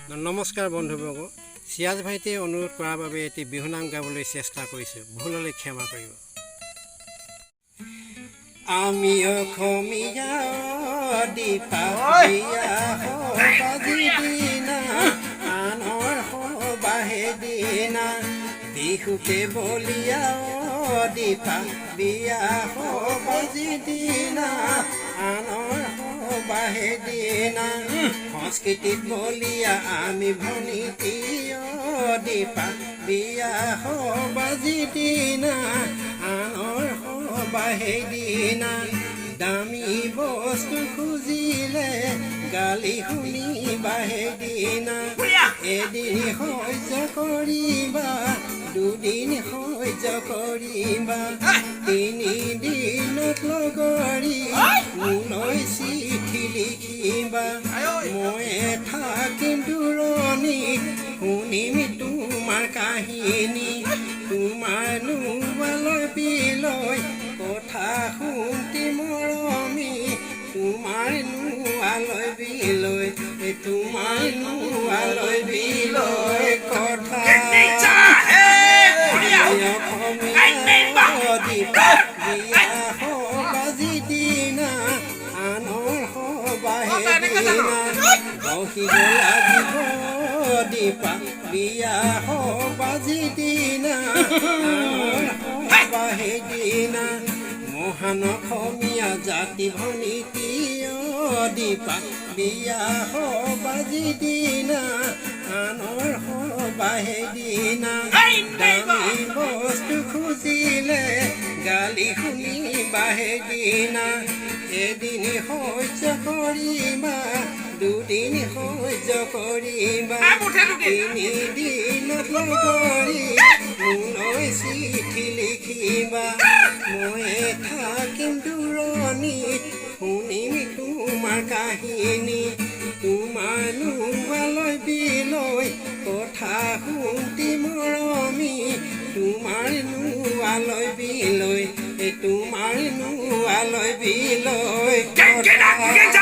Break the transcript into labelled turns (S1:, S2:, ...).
S1: নমস্কাৰ বন্ধুবৰ্গ চিয়াজ ভাইটিয়ে অনুৰোধ কৰাৰ বাবে এটি বিহুনাম গাবলৈ চেষ্টা কৰিছোঁ ভুল হ'লে ক্ষমা কৰিব আমি অসমীয়া দীপাৱলীয়া বাজি দিনা আনৰ বাহে দিনা বিহুকে বলিয়া দীপাৱলীয়া বাজি দিনা আনৰ বাহে দিনা সংস্কৃতিত বলিয়া আমি ভনীতি দীপাৱলীয়া বাজি দিনা আনৰ বাহে দিনা দামী বস্তু খুজিলে গালি শুনি বাহে দিনা এদিন সহ্য কৰিবা দুদিন সহ্য কৰিবা তিনিদিনত লগৰী মোলৈ চিঠি লিখিবা মই থাকিম দূৰণিত শুনিম তোমাৰ কাহিনী তোমাৰ নোবালৈ বিলৈ কথা শুনতি মৰমি তোমাৰ নোৱালৈ বিলৈ তোমাৰ নোৱালৈ বিলৈ কথা বাজি দিনা আনৰ বাহে দিনা বহিব লাগিব দীপাৱলীয়া বাজি দিনা আনৰ বাহে দিনা মহান অসমীয়া জাতি ভনীতি দীপাৱলীয়া বাজি দিনা আনৰ বাহে দিনা দামী বস্তু খুজিলে গালি শুনি বাহে দিনা এদিন সহ্য কৰিবা দুদিন সহ্য কৰিবা তিনিদিনত লগৰী মোলৈ চিঠি লিখিবা মই থাকিম দূৰণিত শুনিম তোমাৰ কাহিনী তোমাৰ নোৱালৈ বিলৈ কথা শুনতি মৰমি তোমাৰ নোৱালৈ বিলৈ তোমাৰ নোৱালৈ বিলৈ কথা